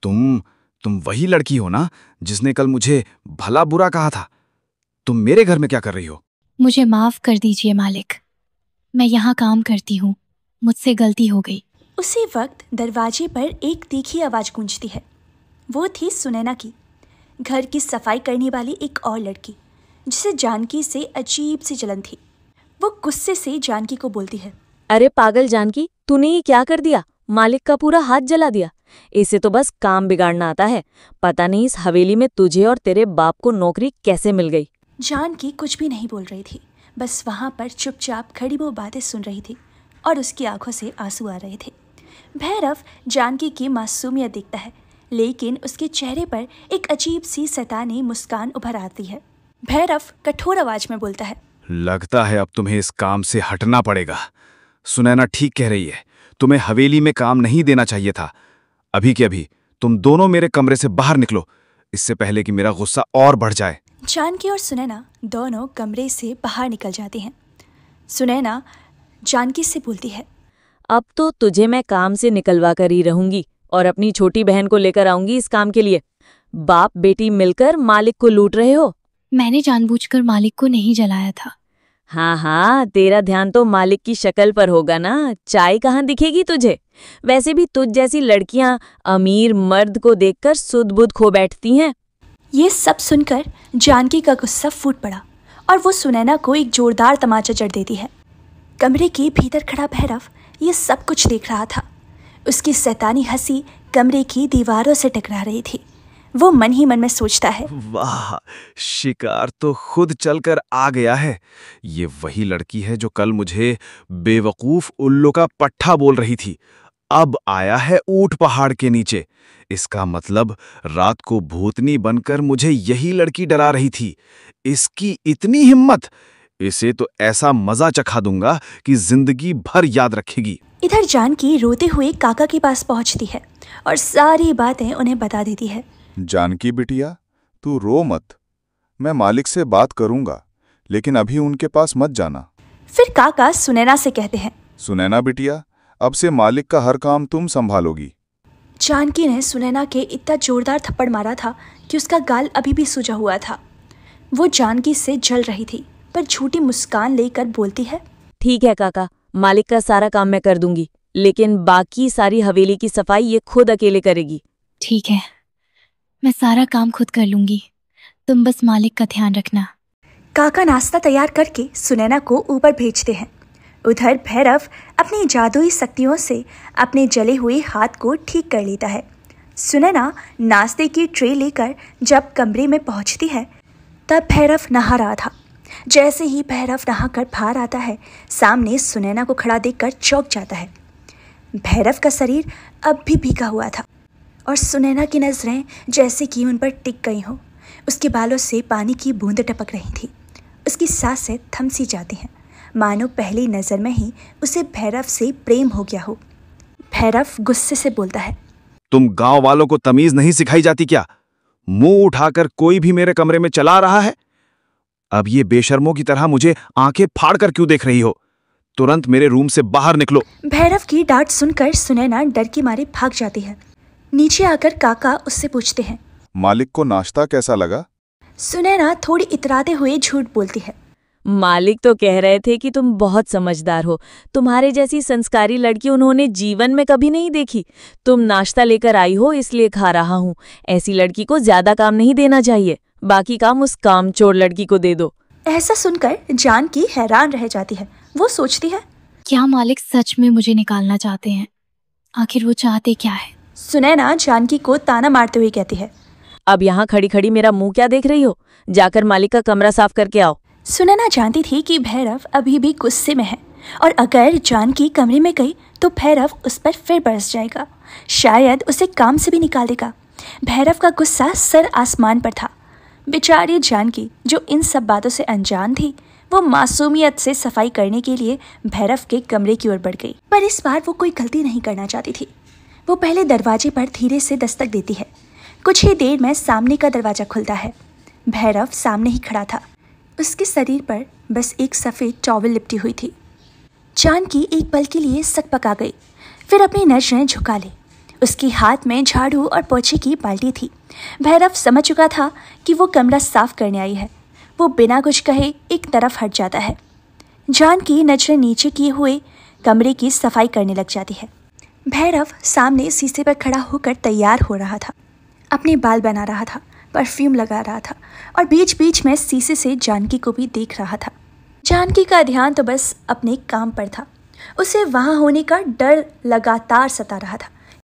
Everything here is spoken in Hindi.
तुम वही लड़की हो ना जिसने कल मुझे भला बुरा कहा था? तुम मेरे घर में क्या कर रही हो? मुझे माफ कर दीजिए मालिक, मैं यहाँ काम करती हूँ, मुझसे गलती हो गई। उसी वक्त दरवाजे पर एक तीखी आवाज गूंजती है। वो थी सुनैना की, घर की सफाई करने वाली एक और लड़की जिसे जानकी से अजीब सी जलन थी। वो गुस्से से जानकी को बोलती है, अरे पागल जानकी, तूने ये क्या कर दिया? मालिक का पूरा हाथ जला दिया। इसे तो बस काम बिगाड़ना आता है। पता नहीं इस हवेली में तुझे और तेरे बाप को नौकरी कैसे मिल गई। जानकी कुछ भी नहीं बोल रही थी, बस वहां पर चुपचाप खड़ी वो बातें सुन रही थी और उसकी आंखों से आंसू आ रहे थे। भैरव जानकी की मासूमियत देखता है, लेकिन उसके चेहरे पर एक अजीब सी सतानी मुस्कान उभर आती है। भैरव कठोर आवाज में बोलता है, लगता है अब तुम्हें इस काम से हटना पड़ेगा। सुनैना ठीक कह रही है, तुम्हें हवेली में काम नहीं देना चाहिए था। अभी के अभी तुम दोनों मेरे कमरे से बाहर निकलो, इससे पहले कि मेरा गुस्सा और बढ़ जाए। जानकी और सुनैना दोनों कमरे से बाहर निकल जाती हैं। सुनैना जानकी से बोलती है, अब तो तुझे मैं काम से निकलवा कर ही रहूंगी और अपनी छोटी बहन को लेकर आऊंगी इस काम के लिए। बाप बेटी मिलकर मालिक को लूट रहे हो। मैंने जानबूझकर मालिक को नहीं जलाया था। हाँ हाँ, तेरा ध्यान तो मालिक की शक्ल पर होगा ना, चाय कहाँ दिखेगी तुझे। वैसे भी तुझ जैसी लड़कियां अमीर मर्द को देखकर सुध बुध खो बैठती हैं। ये सब सुनकर जानकी का गुस्सा फूट पड़ा और वो सुनैना को एक जोरदार तमाचा जड़ देती है। कमरे के भीतर खड़ा भैरव ये सब कुछ देख रहा था। उसकी शैतानी हंसी कमरे की दीवारों से टकरा रही थी। वो मन ही मन में सोचता है, वाह, शिकार तो खुद चलकर आ गया है। ये वही लड़की है जो कल मुझे बेवकूफ उल्लू का पट्ठा बोल रही थी। अब आया है ऊंट पहाड़ के नीचे। इसका मतलब रात को भूतनी बनकर मुझे यही लड़की डरा रही थी। इसकी इतनी हिम्मत! इसे तो ऐसा मजा चखा दूंगा कि जिंदगी भर याद रखेगी। इधर जानकी रोते हुए काका के पास पहुंचती है और सारी बातें उन्हें बता देती है। जानकी बिटिया, तू रो मत, मैं मालिक से बात करूंगा, लेकिन अभी उनके पास मत जाना। फिर काका सुनैना से कहते हैं, सुनैना बिटिया, अब से मालिक का हर काम तुम संभालोगी। जानकी ने सुनैना के इतना जोरदार थप्पड़ मारा था कि उसका गाल अभी भी सूजा हुआ था। वो जानकी से जल रही थी, पर झूठी मुस्कान लेकर बोलती है, ठीक है काका, मालिक का सारा काम मैं कर दूंगी, लेकिन बाकी सारी हवेली की सफाई ये खुद अकेले करेगी। ठीक है, मैं सारा काम खुद कर लूंगी, तुम बस मालिक का ध्यान रखना। काका नाश्ता तैयार करके सुनैना को ऊपर भेजते हैं। उधर भैरव अपनी जादुई शक्तियों से अपने जले हुए हाथ को ठीक कर लेता है। सुनैना नाश्ते की ट्रे लेकर जब कमरे में पहुंचती है, तब भैरव नहा रहा था। जैसे ही भैरव नहाकर बाहर आता है, सामने सुनैना को खड़ा देखकर चौंक जाता है। भैरव का शरीर अब भी भीगा हुआ था और सुनैना की नजरें जैसे कि उन पर टिक गई हों। उसके बालों से पानी की बूंदें टपक रही थी। उसकी सांसें थम सी जाती हैं, मानो पहली नजर में ही उसे भैरव से प्रेम हो गया हो। भैरव गुस्से से बोलता है, तुम गांव वालों को तमीज नहीं सिखाई जाती क्या? मुंह उठाकर कोई भी मेरे कमरे में चला रहा है। अब ये बेशर्मों की तरह मुझे आंखें फाड़कर क्यों देख रही हो? तुरंत मेरे रूम से बाहर निकलो। भैरव की डांट सुनकर सुनैना डर के मारे भाग जाती है। नीचे आकर काका उससे पूछते हैं, मालिक को नाश्ता कैसा लगा? सुनैना थोड़ी इतराते हुए झूठ बोलती है, मालिक तो कह रहे थे कि तुम बहुत समझदार हो, तुम्हारे जैसी संस्कारी लड़की उन्होंने जीवन में कभी नहीं देखी। तुम नाश्ता लेकर आई हो इसलिए खा रहा हूँ। ऐसी लड़की को ज्यादा काम नहीं देना चाहिए, बाकी काम उस कामचोर लड़की को दे दो। ऐसा सुनकर जानकी हैरान रह जाती है। वो सोचती है, क्या मालिक सच में मुझे निकालना चाहते हैं? आखिर वो चाहते क्या है? सुनैना जानकी को ताना मारते हुए कहती है, अब यहाँ खड़ी खड़ी मेरा मुंह क्या देख रही हो? जाकर मालिक का कमरा साफ करके आओ। सुनैना जानती थी कि भैरव अभी भी गुस्से में है और अगर जानकी कमरे में गई तो भैरव उस पर फिर बरस जाएगा, शायद उसे काम से भी निकाल देगा। भैरव का गुस्सा सर आसमान पर था। बेचारी जानकी जो इन सब बातों से अनजान थी, वो मासूमियत से सफाई करने के लिए भैरव के कमरे की ओर बढ़ गई। पर इस बार वो कोई गलती नहीं करना चाहती थी। वो पहले दरवाजे पर धीरे से दस्तक देती है। कुछ ही देर में सामने का दरवाजा खुलता है। भैरव सामने ही खड़ा था। उसके शरीर पर बस एक सफ़ेद टॉवल लिपटी हुई थी। जानकी एक पल के लिए सकपका गई, फिर अपनी नजरें झुका ली। उसके हाथ में झाड़ू और पोछे की बाल्टी थी। भैरव समझ चुका था कि वो कमरा साफ करने आई है। वो बिना कुछ कहे एक तरफ हट जाता है। जानकी नजरें नीचे किए हुए कमरे की सफाई करने लग जाती है। भैरव सामने शीशे पर खड़ा होकर तैयार हो रहा था, अपने बाल बना रहा था, परफ्यूम लगा रहा था और बीच बीच में शीशे से जानकी को भी देख रहा था। जानकी का ध्यान तो बस अपने काम पर था। उसे वहाँ होने का डर लगातार सता रहा था।